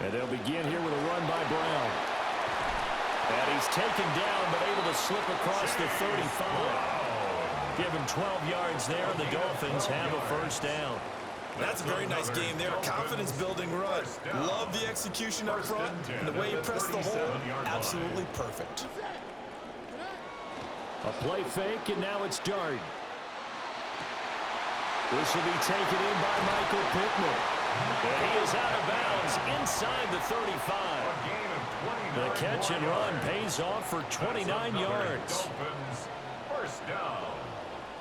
And they'll begin here with a run by Brown. And he's taken down, but able to slip across the 35. Give him 12 yards there, and the Dolphins have a first down. That's a very nice game there. Confidence-building run. Love the execution up front, and the way he pressed the hole, absolutely perfect. A play fake, and now it's Dart. This will be taken in by Michael Pittman. And he is out of bounds inside the 35. The catch and run pays off for 29 yards. First down.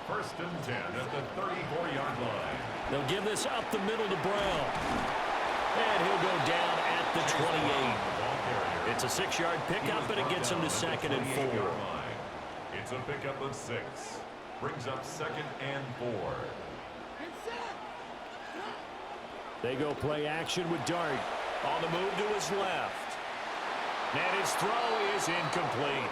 First and 10 at the 34-yard line. They'll give this up the middle to Brown. And he'll go down at the 28. It's a 6-yard pickup, and it gets him to 2nd and 4. It's a pickup of 6. Brings up 2nd and 4. They go play action with Dart. On the move to his left. And his throw is incomplete.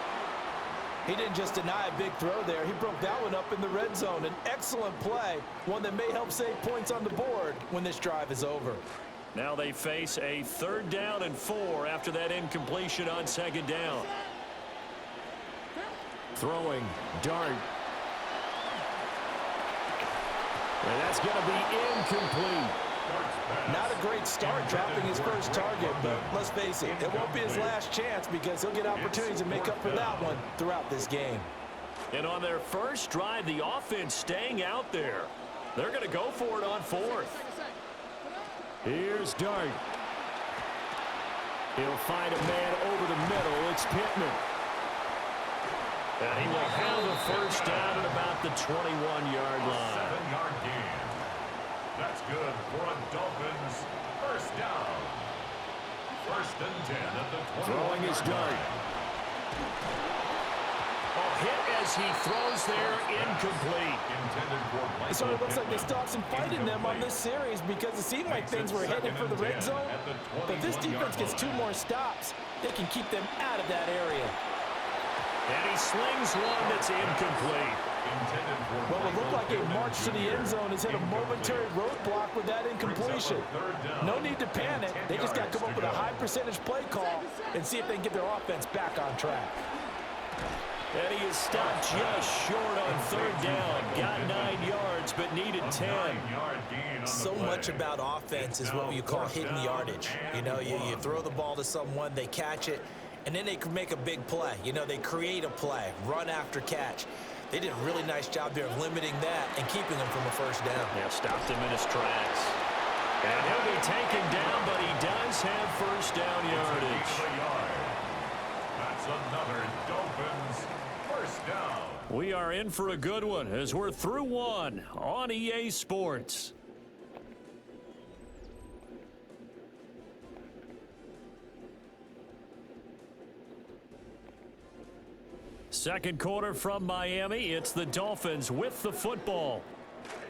He didn't just deny a big throw there. He broke that one up in the red zone. An excellent play, one that may help save points on the board when this drive is over. Now they face a 3rd down and 4 after that incompletion on 2nd down. Throwing, Dart. And that's going to be incomplete. Not a great start dropping his first target, but let's face it, it won't be his last chance because he'll get opportunities to make up for that one throughout this game. And on their first drive, the offense staying out there. They're going to go for it on 4th. Here's Dart. He'll find a man over the middle. It's Pittman. And he will have the first down at about the 21-yard line. 7-yard gain. That's good for a Dolphins first down. First and 10 at the 20. Throwing his Dart. Hit as he throws there, incomplete. So it looks like they still have some fight in them on this series because it seemed like things were headed for the red zone. But this defense gets 2 more stops. They can keep them out of that area. And he slings one that's incomplete. Well, it looked like a march to the end zone has hit a momentary roadblock with that incompletion. No need to panic. They just got to come up with a high percentage play call and see if they can get their offense back on track. And he is stopped just short on 3rd down. Got 9 yards, but needed 10. So much about offense is what you call hidden yardage. You know, you throw the ball to someone, they catch it, and then they can make a big play. You know, they create a play, run after catch. They did a really nice job there of limiting that and keeping him from a first down. Yeah, stopped him in his tracks. And he'll be taken down, but he does have first down yardage. That's another Dolphins first down. We are in for a good one as we're through one on EA Sports. Second quarter from Miami. It's the Dolphins with the football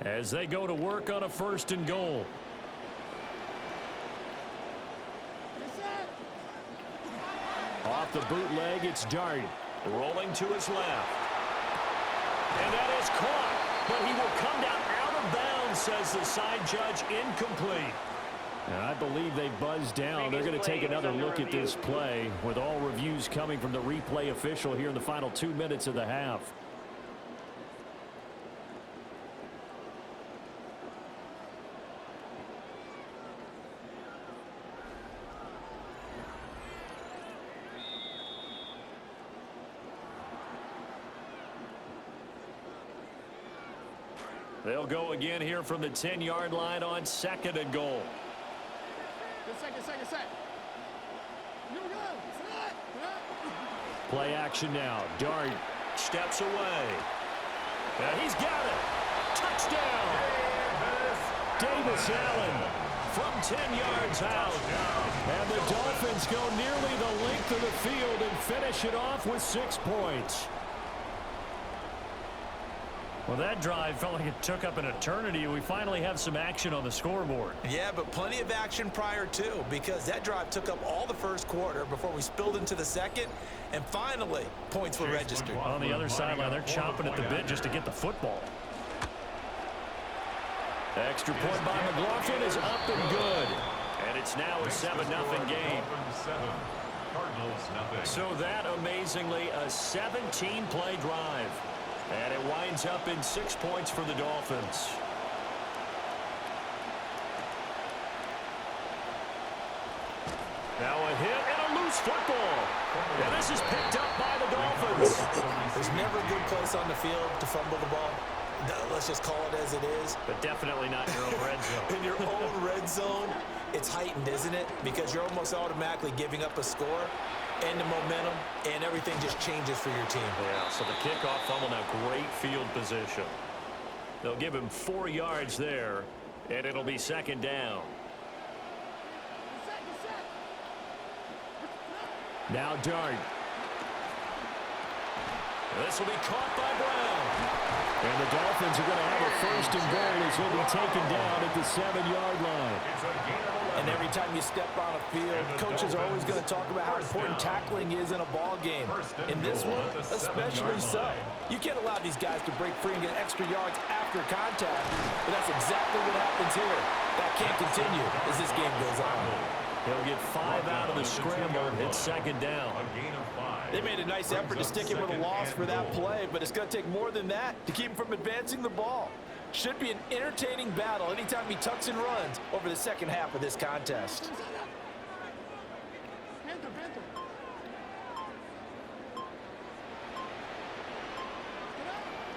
as they go to work on a 1st and goal. Off the bootleg, it's Dart. Rolling to his left. And that is caught, but he will come down out of bounds, says the side judge, incomplete. And I believe they buzzed down. They're going to take another look at this play with all reviews coming from the replay official here in the final 2 minutes of the half. They'll go again here from the 10-yard line on 2nd and goal. Second. Here we go. Play action now. Dart steps away. And he's got it. Touchdown. Davis Allen from 10 yards out. And the Dolphins go nearly the length of the field and finish it off with 6 points. Well, that drive felt like it took up an eternity. We finally have some action on the scoreboard. Yeah, but plenty of action prior to, because that drive took up all the first quarter before we spilled into the second, and finally, points were registered. On the other sideline, they're chomping at the bit just to get the football. Extra point by McLaughlin is up and good. And it's now a 7-0 game. So that, amazingly, a 17-play drive. And it winds up in 6 points for the Dolphins. Now a hit and a loose football. And this is picked up by the Dolphins. There's never a good place on the field to fumble the ball. Let's just call it as it is. But definitely not in your own red zone. In your own red zone, it's heightened, isn't it? Because you're almost automatically giving up a score and the momentum, and everything just changes for your team. Yeah, so the kickoff fumble, now great field position. They'll give him 4 yards there, and it'll be 2nd down. Now Dart. This will be caught by Brown. And the Dolphins are going to have a 1st and goal as he'll be taken down at the 7-yard line. And every time you step on a field, coaches are always going to talk about how important tackling is in a ball game. In this one, especially so. You can't allow these guys to break free and get extra yards after contact, but that's exactly what happens here. That can't continue as this game goes on. He'll get 5 out of the scramble. It's 2nd down. They made a nice effort to stick him with a loss for that play, but it's going to take more than that to keep him from advancing the ball. Should be an entertaining battle anytime he tucks and runs over the second half of this contest.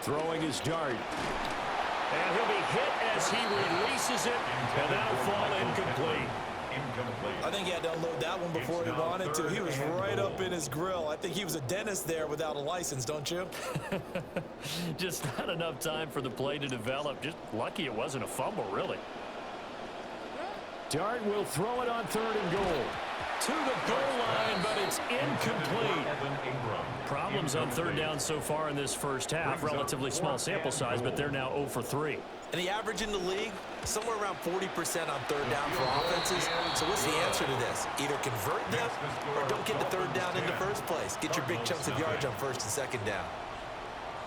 Throwing his Dart. And he'll be hit as he releases it, and that'll fall incomplete. I think he had to unload that one before he wanted to. He was right up in his grill. I think he was a dentist there without a license, don't you? Just not enough time for the play to develop. Just lucky it wasn't a fumble, really. Dart will throw it on 3rd and goal. To the goal line, but it's incomplete. Problems on 3rd down so far in this first half. Relatively small sample size, but they're now 0 for 3. And the average in the league, somewhere around 40% on 3rd down for offenses. So what's the answer to this? Either convert them or don't get the 3rd down in the first place. Get your big chunks of yards on 1st and 2nd down.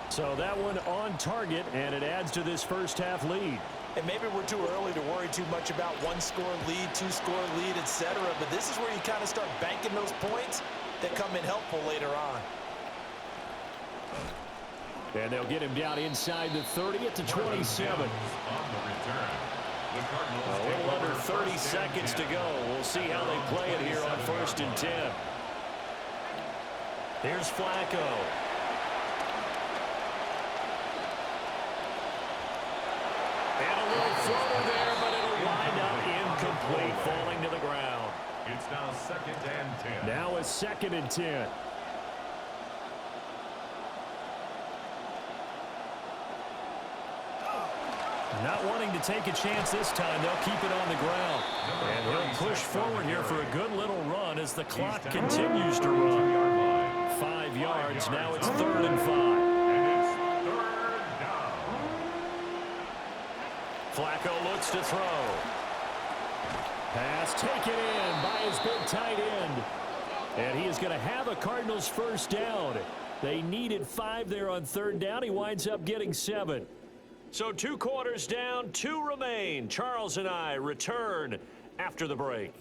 So that one on target, and it adds to this first half lead. And maybe we're too early to worry too much about 1-score lead, 2-score lead, etc. But this is where you kind of start banking those points that come in helpful later on. And they'll get him down inside the 30 at the 27. A little under 30 seconds to go. We'll see how they play it here on 1st and 10. Here's Flacco. And a little floater there, but it'll wind up incomplete, falling to the ground. It's now 2nd and 10. Now a 2nd and 10. Not wanting to take a chance this time, they'll keep it on the ground. And he'll push forward here for a good little run as the clock continues to run. 5 yards, now it's 3rd and 5. And it's 3rd down. Flacco looks to throw. Pass taken in by his big tight end. And he is going to have a Cardinals 1st down. They needed 5 there on 3rd down. He winds up getting 7. So 2 quarters down, 2 remain. Charles and I return after the break.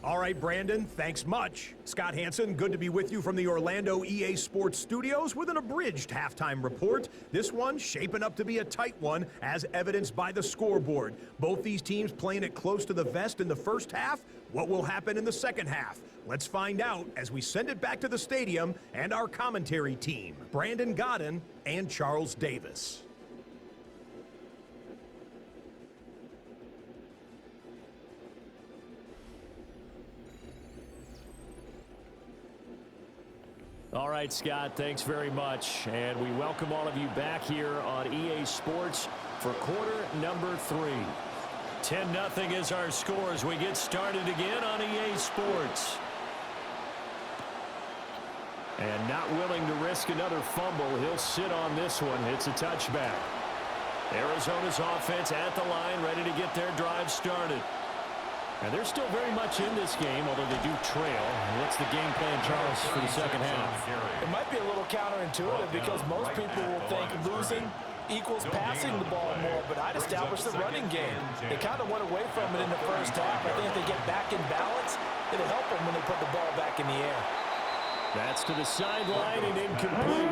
All right, Brandon, thanks much. Scott Hansen, good to be with you from the Orlando EA Sports Studios with an abridged halftime report. This one shaping up to be a tight one, as evidenced by the scoreboard. Both these teams playing it close to the vest in the first half. What will happen in the second half? Let's find out as we send it back to the stadium and our commentary team, Brandon Godden and Charles Davis. All right, Scott, thanks very much. And we welcome all of you back here on EA Sports for quarter number 3. 10-0 is our score as we get started again on EA Sports. And not willing to risk another fumble, he'll sit on this one. It's a touchback. Arizona's offense at the line, ready to get their drive started. And they're still very much in this game, although they do trail. What's the game plan, Charles, for the second half? It might be a little counterintuitive because most people will think losing equals passing the ball more, but I'd establish the running game. They kind of went away from it in the first half. I think if they get back in balance, it'll help them when they put the ball back in the air. That's to the sideline and incomplete.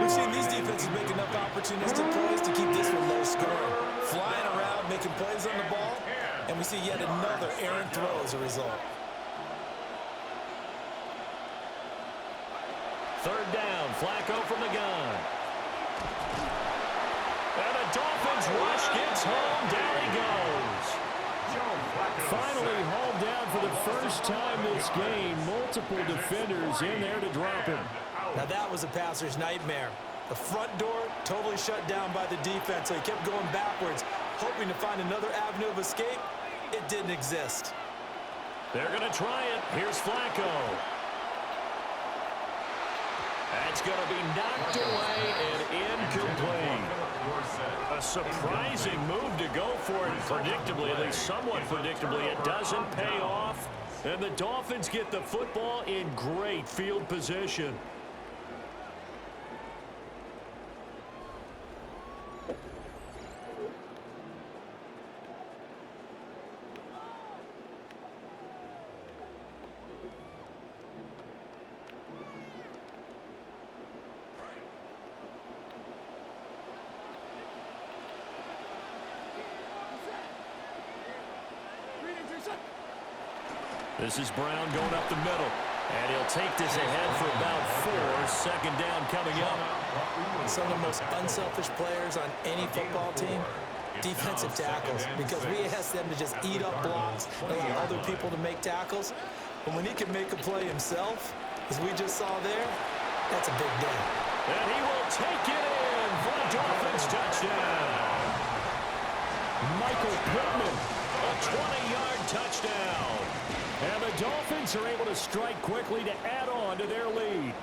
We've seen these defenses make enough opportunistic plays to keep this one low scoring. Flying around, making plays on the ball, and we see yet another errant throw as a result. Third down, Flacco from the gun. And the Dolphins rush gets home, down he goes. Finally hauled down for the first time this game. Multiple defenders in there to drop him. Now that was a passer's nightmare. The front door totally shut down by the defense, so he kept going backwards, hoping to find another avenue of escape. It didn't exist. They're going to try it. Here's Flacco. That's going to be knocked away and incomplete. A surprising move to go for it predictably, at least somewhat predictably. It doesn't pay off, and the Dolphins get the football in great field position. This is Brown going up the middle. And he'll take this ahead for about 4. Second down coming up. Some of the most unselfish players on any football team, defensive tackles, because we ask them to just eat up blocks and allow other people to make tackles. But when he can make a play himself, as we just saw there, that's a big day. And he will take it in for a Dolphins touchdown. Michael Pittman, a 20-yard touchdown. And the Dolphins are able to strike quickly to add on to their lead.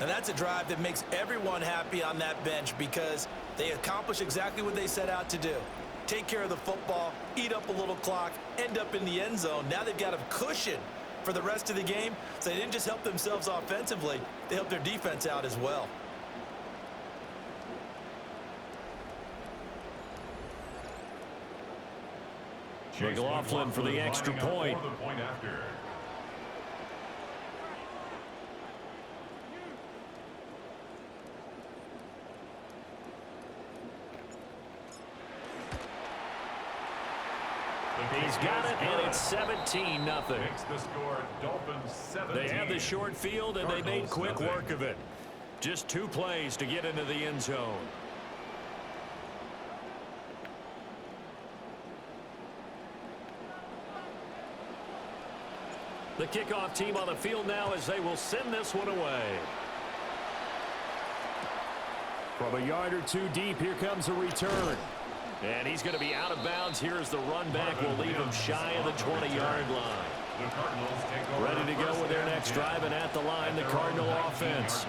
And that's a drive that makes everyone happy on that bench because they accomplish exactly what they set out to do. Take care of the football, eat up a little clock, end up in the end zone. Now they've got a cushion for the rest of the game, so they didn't just help themselves offensively, they helped their defense out as well. McLaughlin for the extra point. He's got it, and it's 17-0. They have the short field, and they made quick work of it. Just 2 plays to get into the end zone. The kickoff team on the field now as they will send this one away. From a yard or 2 deep, here comes a return. And he's going to be out of bounds here as the run back will leave him shy of the 20-yard line. Ready to go with their next drive, and at the line, the Cardinal offense.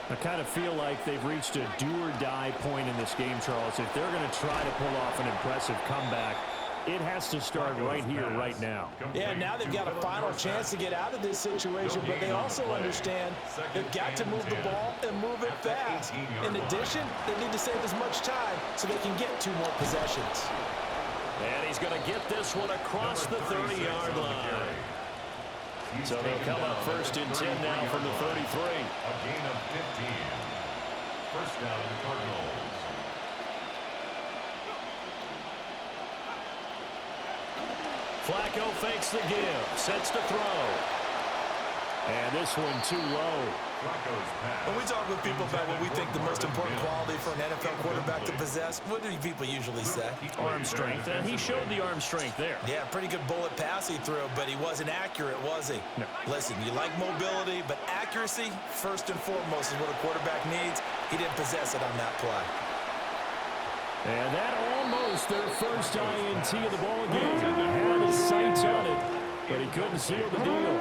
I kind of feel like they've reached a do-or-die point in this game, Charles. If they're going to try to pull off an impressive comeback, it has to start right here, right now. Yeah, now they've got a final chance to get out of this situation, but they also understand they've got to move the ball and move it fast. In addition, they need to save as much time so they can get 2 more possessions. And he's going to get this one across the 30-yard line. So they'll come up 1st and 10 now from the 33. A gain of 15. First down, the Cardinals. Flacco fakes the give, sets to throw. And this one too low. When we talk with people about what we think the most important quality for an NFL quarterback to possess, what do people usually say? Arm strength, and he showed the arm strength there. Yeah, pretty good bullet pass he threw, but he wasn't accurate, was he? No. Listen, you like mobility, but accuracy, first and foremost, is what a quarterback needs. He didn't possess it on that play. And that almost their first INT of the ball game. He had his sights on it, but he couldn't seal the deal.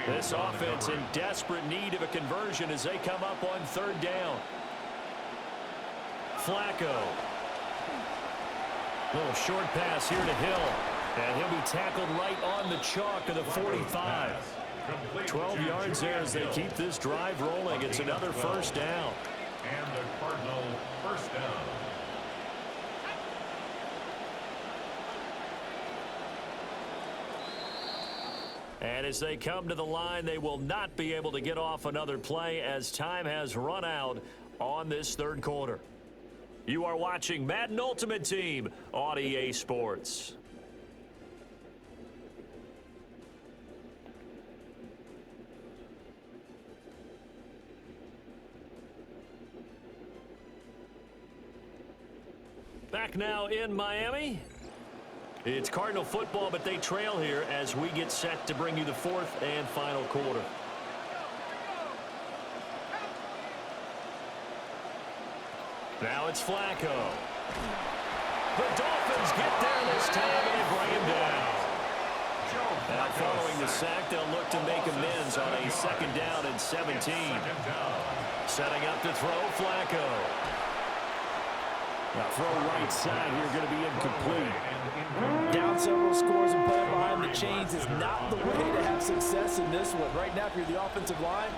This offense in desperate need of a conversion as they come up on 3rd down. Flacco. Little short pass here to Hill. And he'll be tackled right on the chalk of the 45. 12 yards there as they keep this drive rolling. It's another first down. And the Cardinal first down. And as they come to the line, they will not be able to get off another play as time has run out on this third quarter. You are watching Madden Ultimate Team on EA Sports. Back now in Miami. It's Cardinal football, but they trail here as we get set to bring you the fourth and final quarter. Now it's Flacco. The Dolphins get there this time and they bring him down. Now following the sack, they'll look to make amends on a second down and 17. Setting up to throw, Flacco. Now throw right side here, going to be incomplete. Down several scores and playing behind the chains is not the way to have success in this one. Right now, if you're the offensive line,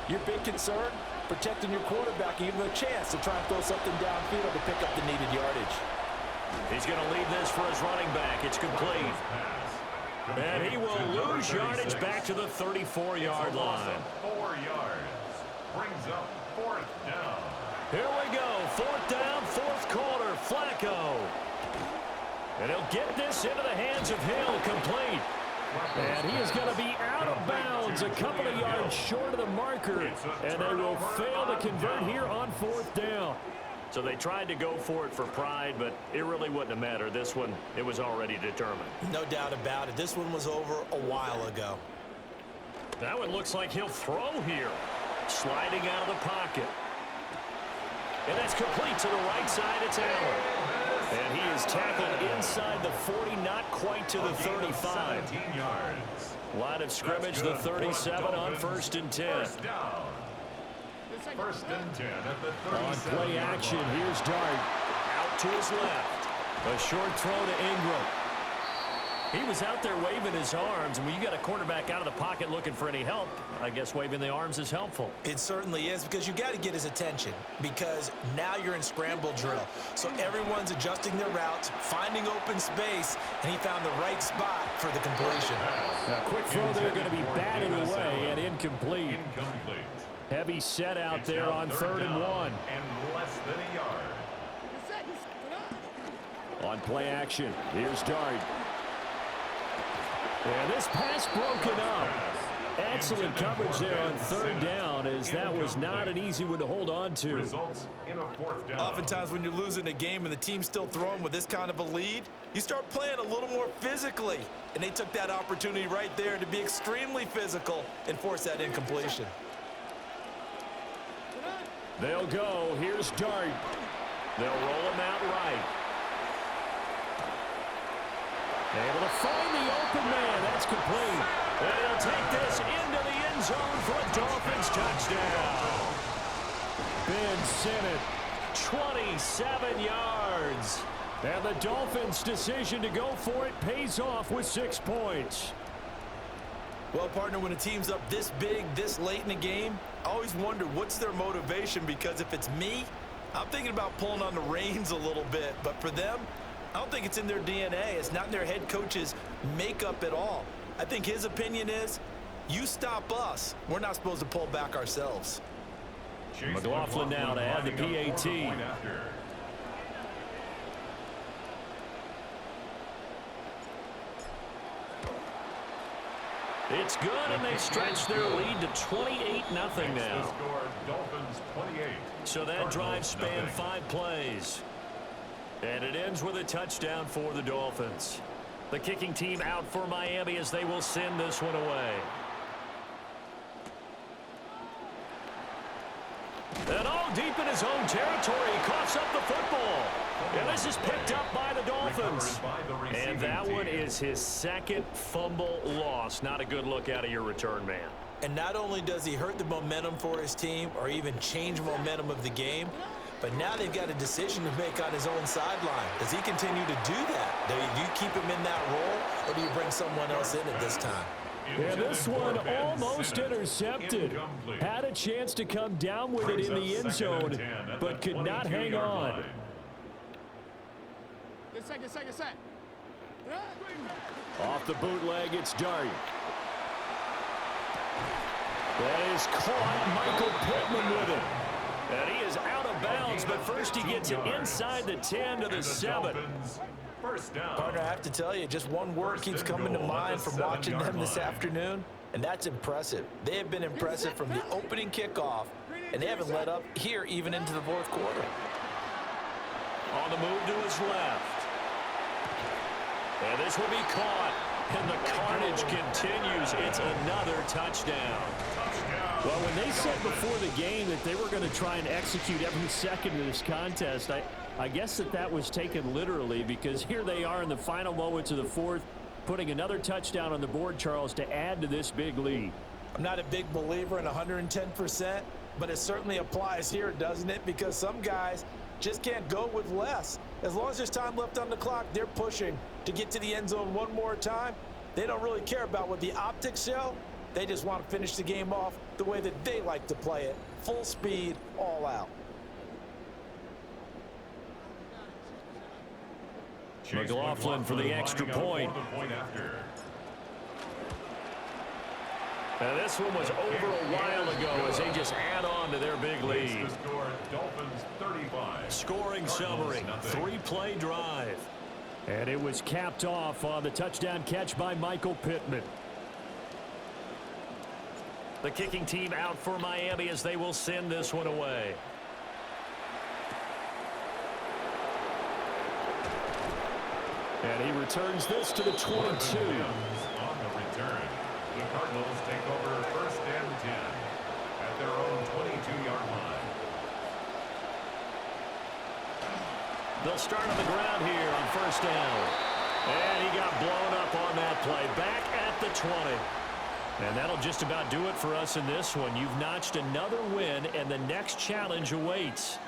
your big concern, protecting your quarterback and giving him a chance to try and throw something downfield to pick up the needed yardage. He's going to leave this for his running back. It's complete. And he will lose yardage back to the 34-yard line. 4 yards. Brings up fourth down. Here we go. Fourth down, fourth quarter. Flacco. And he'll get this into the hands of Hill, complete. And he is going to be out of bounds a couple of yards short of the marker. And they will fail to convert here on fourth down. So they tried to go for it for pride, but it really wouldn't have mattered. This one, it was already determined. No doubt about it. This one was over a while ago. That one looks like he'll throw here. Sliding out of the pocket. And that's complete to the right side. It's Allen. And he is tackled inside the 40, not quite to the 35. 17 yards. Line of scrimmage, the 37 on first and 10. First down. First and 10 at the 37. On play action, here's Dart. Out to his left. A short throw to Ingram. He was out there waving his arms, and when you got a quarterback out of the pocket looking for any help, I guess waving the arms is helpful. It certainly is, because you got to get his attention, because now you're in scramble drill. So everyone's adjusting their routes, finding open space, and he found the right spot for the completion. A quick throw there going to be batted away and incomplete. Incomplete. Heavy set out there on third and 1. And less than a yard. On play action, here's Dart. And this pass broken up. Excellent coverage there on third down, as that was not an easy one to hold on to. Results in a fourth down. Oftentimes when you're losing a game and the team's still throwing with this kind of a lead, you start playing a little more physically. And they took that opportunity right there to be extremely physical and force that incompletion. They'll go. Here's Dart. They'll roll him out right. Able to find the open man. That's complete. And he'll take this into the end zone for a Dolphins touchdown. Ben Sinnott, 27 yards. And the Dolphins' decision to go for it pays off with 6 points. Well, partner, when a team's up this big, this late in the game, I always wonder what's their motivation, because if it's me, I'm thinking about pulling on the reins a little bit. But for them, I don't think it's in their DNA. It's not in their head coach's makeup at all. I think his opinion is, you stop us. We're not supposed to pull back ourselves. McLaughlin now to add the PAT. It's good, and they stretch their lead to 28-0 now. So that drive spanned 5 plays. And it ends with a touchdown for the Dolphins. The kicking team out for Miami as they will send this one away. And all deep in his own territory, he coughs up the football. And this is picked up by the Dolphins. And that one is his second fumble loss. Not a good look out of your return man. And not only does he hurt the momentum for his team or even change momentum of the game, but now they've got a decision to make on his own sideline. Does he continue to do that? Do you keep him in that role, or do you bring someone else in at this time? And this one almost intercepted. Had a chance to come down with it in the end zone, but could not hang on. Get set, get set, get set. Off the bootleg, it's Dart. That is caught. Michael Pittman with it. And he is out of bounds, but first he gets it inside the 10 to the 7. First down. Partner, I have to tell you, just one word keeps coming to mind from watching them this afternoon, and that's impressive. They have been impressive from the opening kickoff, and they haven't let up here even into the fourth quarter. On the move to his left. And this will be caught. And the carnage continues. It's another touchdown. Well, when they said before the game that they were going to try and execute every second of this contest, I guess that was taken literally, because here they are in the final moments of the fourth, putting another touchdown on the board, Charles, to add to this big lead. I'm not a big believer in 110%, but it certainly applies here, doesn't it? Because some guys just can't go with less. As long as there's time left on the clock, they're pushing to get to the end zone one more time. They don't really care about what the optics show. They just want to finish the game off the way that they like to play it. Full speed, all out. McLaughlin for the extra point. And this one was over a while ago as they just add on to their big lead. Dolphins 35. Scoring summary, 3-play drive. And it was capped off on the touchdown catch by Michael Pittman. The kicking team out for Miami as they will send this one away. And he returns this to the 22. On the return, the Cardinals take over first and 10 at their own 22-yard line. They'll start on the ground here on first down. And he got blown up on that play. Back at the 20. And that'll just about do it for us in this one. You've notched another win, and the next challenge awaits.